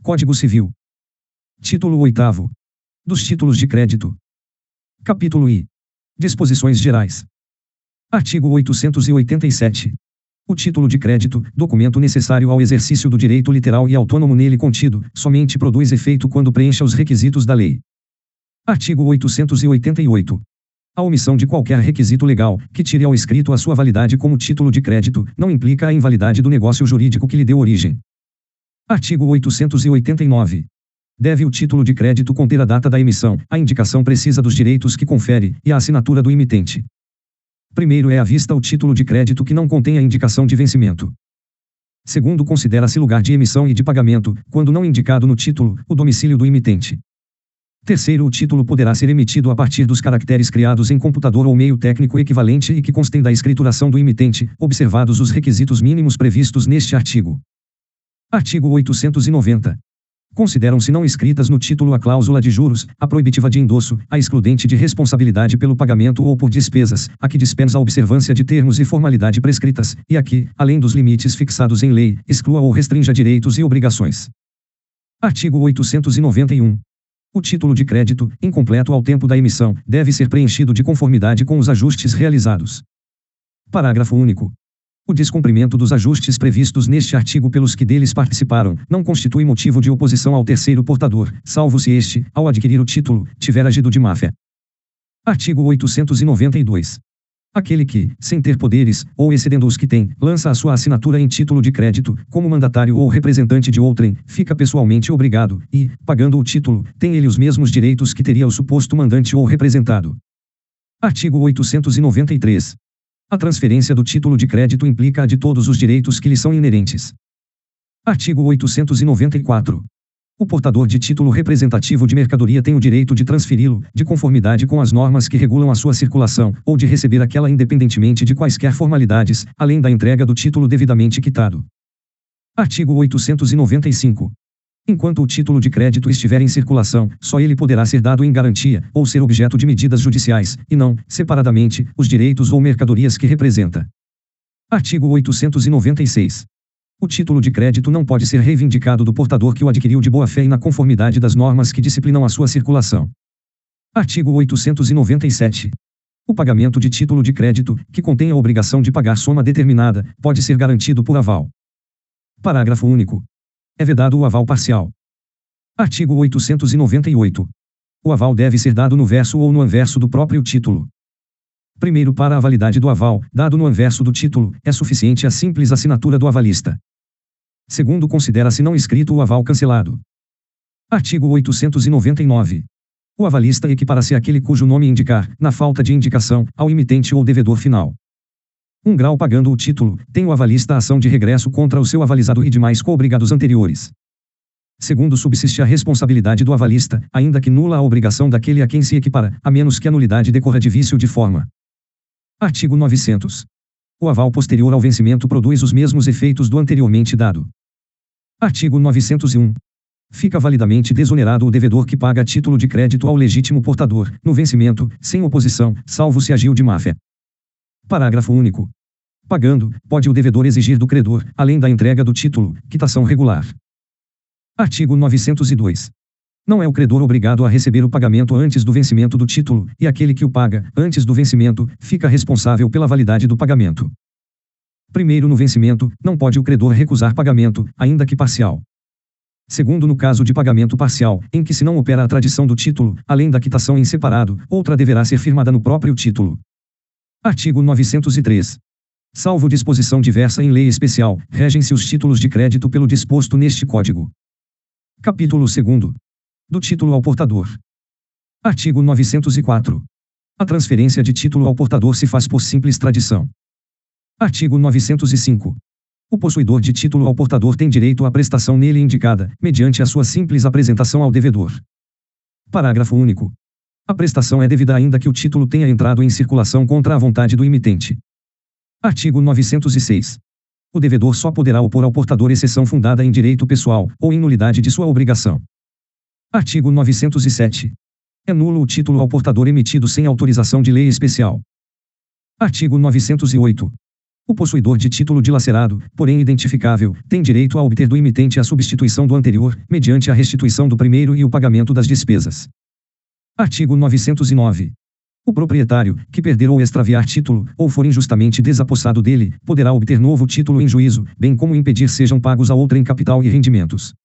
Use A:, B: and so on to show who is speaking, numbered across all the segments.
A: Código Civil. Título 8º. Dos títulos de crédito. Capítulo I. Disposições gerais. Artigo 887. O título de crédito, documento necessário ao exercício do direito literal e autônomo nele contido, somente produz efeito quando preencha os requisitos da lei. Artigo 888. A omissão de qualquer requisito legal, que tire ao escrito a sua validade como título de crédito, não implica a invalidade do negócio jurídico que lhe deu origem. Artigo 889. Deve o título de crédito conter a data da emissão, a indicação precisa dos direitos que confere, e a assinatura do emitente. Primeiro é à vista o título de crédito que não contém a indicação de vencimento. Segundo, considera-se lugar de emissão e de pagamento, quando não indicado no título, o domicílio do emitente. Terceiro, o título poderá ser emitido a partir dos caracteres criados em computador ou meio técnico equivalente e que constem da escrituração do emitente, observados os requisitos mínimos previstos neste artigo. Artigo 890. Consideram-se não escritas no título a cláusula de juros, a proibitiva de endosso, a excludente de responsabilidade pelo pagamento ou por despesas, a que dispensa a observância de termos e formalidade prescritas, e a que, além dos limites fixados em lei, exclua ou restrinja direitos e obrigações. Artigo 891. O título de crédito, incompleto ao tempo da emissão, deve ser preenchido de conformidade com os ajustes realizados. Parágrafo único. O descumprimento dos ajustes previstos neste artigo pelos que deles participaram, não constitui motivo de oposição ao terceiro portador, salvo se este, ao adquirir o título, tiver agido de má-fé. Artigo 892. Aquele que, sem ter poderes, ou excedendo os que tem, lança a sua assinatura em título de crédito, como mandatário ou representante de outrem, fica pessoalmente obrigado, e, pagando o título, tem ele os mesmos direitos que teria o suposto mandante ou representado. Artigo 893. A transferência do título de crédito implica a de todos os direitos que lhe são inerentes. Artigo 894. O portador de título representativo de mercadoria tem o direito de transferi-lo, de conformidade com as normas que regulam a sua circulação, ou de receber aquela independentemente de quaisquer formalidades, além da entrega do título devidamente quitado. Artigo 895. Enquanto o título de crédito estiver em circulação, só ele poderá ser dado em garantia, ou ser objeto de medidas judiciais, e não, separadamente, os direitos ou mercadorias que representa. Artigo 896. O título de crédito não pode ser reivindicado do portador que o adquiriu de boa-fé e na conformidade das normas que disciplinam a sua circulação. Artigo 897. O pagamento de título de crédito, que contém a obrigação de pagar soma determinada, pode ser garantido por aval. Parágrafo único. É vedado o aval parcial. Artigo 898. O aval deve ser dado no verso ou no anverso do próprio título. Primeiro, para a validade do aval, dado no anverso do título, é suficiente a simples assinatura do avalista. Segundo, considera-se não escrito o aval cancelado. Artigo 899. O avalista equipara-se àquele cujo nome indicar, na falta de indicação, ao emitente ou devedor final. 1 grau pagando o título, tem o avalista ação de regresso contra o seu avalizado e demais co-obrigados anteriores. Segundo, subsiste a responsabilidade do avalista, ainda que nula a obrigação daquele a quem se equipara, a menos que a nulidade decorra de vício de forma. Artigo 900. O aval posterior ao vencimento produz os mesmos efeitos do anteriormente dado. Artigo 901. Fica validamente desonerado o devedor que paga a título de crédito ao legítimo portador, no vencimento, sem oposição, salvo se agiu de má-fé. Parágrafo único. Pagando, pode o devedor exigir do credor, além da entrega do título, quitação regular. Artigo 902. Não é o credor obrigado a receber o pagamento antes do vencimento do título, e aquele que o paga, antes do vencimento, fica responsável pela validade do pagamento. Primeiro, no vencimento, não pode o credor recusar pagamento, ainda que parcial. Segundo, no caso de pagamento parcial, em que se não opera a tradição do título, além da quitação em separado, outra deverá ser firmada no próprio título. Artigo 903. Salvo disposição diversa em lei especial, regem-se os títulos de crédito pelo disposto neste Código. Capítulo 2º. Do título ao portador. Artigo 904. A transferência de título ao portador se faz por simples tradição. Artigo 905. O possuidor de título ao portador tem direito à prestação nele indicada, mediante a sua simples apresentação ao devedor. Parágrafo único. A prestação é devida ainda que o título tenha entrado em circulação contra a vontade do emitente. Artigo 906. O devedor só poderá opor ao portador exceção fundada em direito pessoal, ou em nulidade de sua obrigação. Artigo 907. É nulo o título ao portador emitido sem autorização de lei especial. Artigo 908. O possuidor de título dilacerado, porém identificável, tem direito a obter do emitente a substituição do anterior, mediante a restituição do primeiro e o pagamento das despesas. Artigo 909. O proprietário, que perder ou extraviar título, ou for injustamente desapossado dele, poderá obter novo título em juízo, bem como impedir sejam pagos a outrem capital e rendimentos.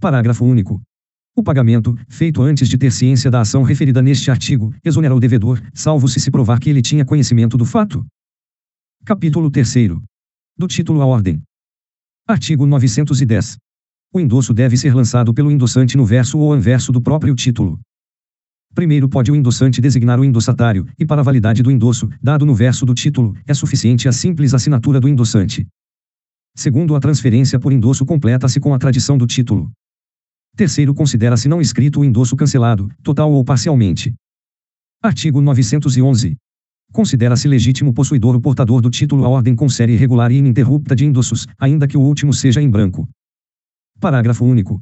A: Parágrafo único. O pagamento, feito antes de ter ciência da ação referida neste artigo, exonera o devedor, salvo se provar que ele tinha conhecimento do fato. Capítulo 3º. Do título à ordem. Artigo 910. O endosso deve ser lançado pelo endossante no verso ou anverso do próprio título. Primeiro pode o endossante designar o endossatário, e para a validade do endosso, dado no verso do título, é suficiente a simples assinatura do endossante. Segundo, a transferência por endosso completa-se com a tradição do título. Terceiro, considera-se não escrito o endosso cancelado, total ou parcialmente. Artigo 911. Considera-se legítimo possuidor o portador do título à ordem com série regular e ininterrupta de endossos, ainda que o último seja em branco. Parágrafo único.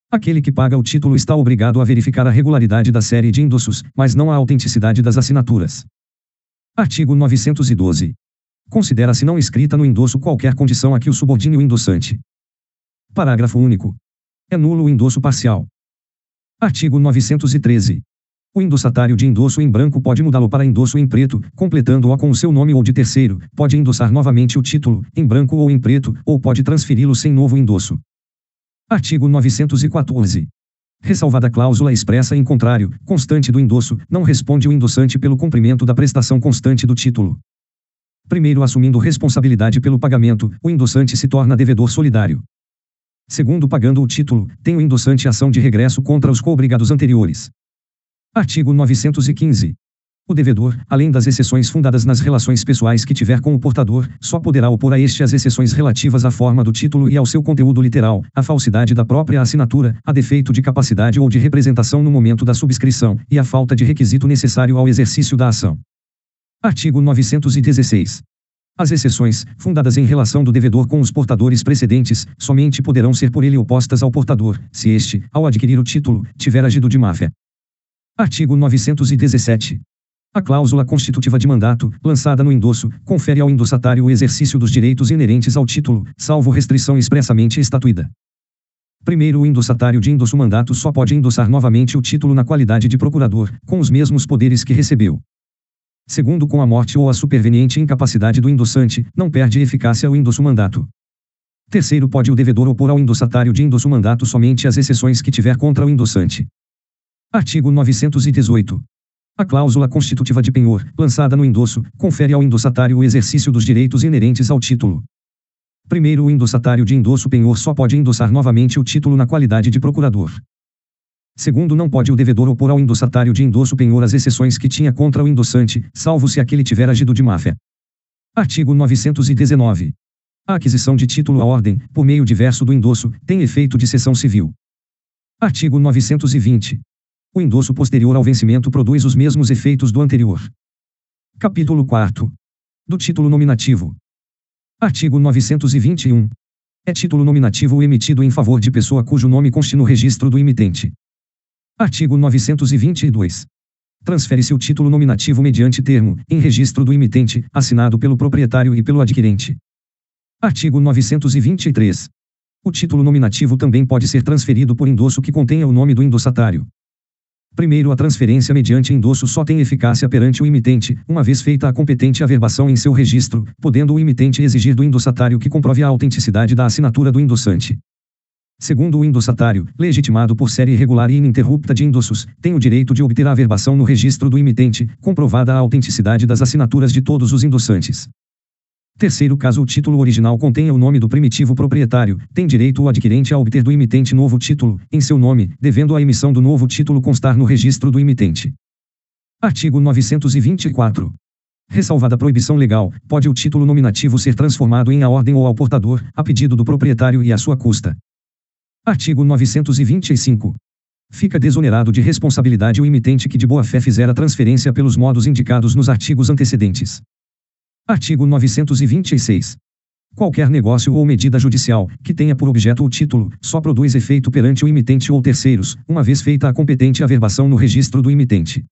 A: Aquele que paga o título está obrigado a verificar a regularidade da série de endossos, mas não a autenticidade das assinaturas. Artigo 912. Considera-se não escrita no endosso qualquer condição a que o subordine o endossante. Parágrafo único. É nulo o endosso parcial. Artigo 913. O endossatário de endosso em branco pode mudá-lo para endosso em preto, completando-o com o seu nome ou de terceiro, pode endossar novamente o título, em branco ou em preto, ou pode transferi-lo sem novo endosso. Artigo 914. Ressalvada a cláusula expressa em contrário, constante do endosso, não responde o endossante pelo cumprimento da prestação constante do título. Primeiro, assumindo responsabilidade pelo pagamento, o endossante se torna devedor solidário. Segundo, pagando o título, tem o endossante ação de regresso contra os coobrigados anteriores. Artigo 915. O devedor, além das exceções fundadas nas relações pessoais que tiver com o portador, só poderá opor a este as exceções relativas à forma do título e ao seu conteúdo literal, à falsidade da própria assinatura, a defeito de capacidade ou de representação no momento da subscrição, e à falta de requisito necessário ao exercício da ação. Artigo 916. As exceções, fundadas em relação do devedor com os portadores precedentes, somente poderão ser por ele opostas ao portador, se este, ao adquirir o título, tiver agido de má-fé. Artigo 917. A cláusula constitutiva de mandato, lançada no endosso, confere ao endossatário o exercício dos direitos inerentes ao título, salvo restrição expressamente estatuída. Primeiro, o endossatário de endosso-mandato só pode endossar novamente o título na qualidade de procurador, com os mesmos poderes que recebeu. Segundo, com a morte ou a superveniente incapacidade do endossante, não perde eficácia o endosso-mandato. Terceiro, pode o devedor opor ao endossatário de endosso-mandato somente as exceções que tiver contra o endossante. Artigo 918. A cláusula constitutiva de penhor, lançada no endosso, confere ao endossatário o exercício dos direitos inerentes ao título. Primeiro, o endossatário de endosso penhor só pode endossar novamente o título na qualidade de procurador. Segundo, não pode o devedor opor ao endossatário de endosso penhor as exceções que tinha contra o endossante, salvo se aquele tiver agido de má-fé. Artigo 919. A aquisição de título à ordem, por meio diverso do endosso, tem efeito de cessão civil. Artigo 920. O endosso posterior ao vencimento produz os mesmos efeitos do anterior. Capítulo 4. Do título nominativo. Artigo 921. É título nominativo o emitido em favor de pessoa cujo nome conste no registro do emitente. Artigo 922. Transfere-se o título nominativo mediante termo, em registro do emitente, assinado pelo proprietário e pelo adquirente. Artigo 923. O título nominativo também pode ser transferido por endosso que contenha o nome do endossatário. Primeiro, a transferência mediante endosso só tem eficácia perante o emitente, uma vez feita a competente averbação em seu registro, podendo o emitente exigir do endossatário que comprove a autenticidade da assinatura do endossante. Segundo, o endossatário, legitimado por série regular e ininterrupta de endossos, tem o direito de obter a averbação no registro do emitente, comprovada a autenticidade das assinaturas de todos os endossantes. Terceiro, caso o título original contenha o nome do primitivo proprietário, tem direito o adquirente a obter do emitente novo título, em seu nome, devendo a emissão do novo título constar no registro do emitente. Artigo 924. Ressalvada a proibição legal, pode o título nominativo ser transformado em a ordem ou ao portador, a pedido do proprietário e à sua custa. Artigo 925. Fica desonerado de responsabilidade o emitente que de boa fé fizer a transferência pelos modos indicados nos artigos antecedentes. Artigo 926. Qualquer negócio ou medida judicial, que tenha por objeto o título, só produz efeito perante o emitente ou terceiros, uma vez feita a competente averbação no registro do emitente.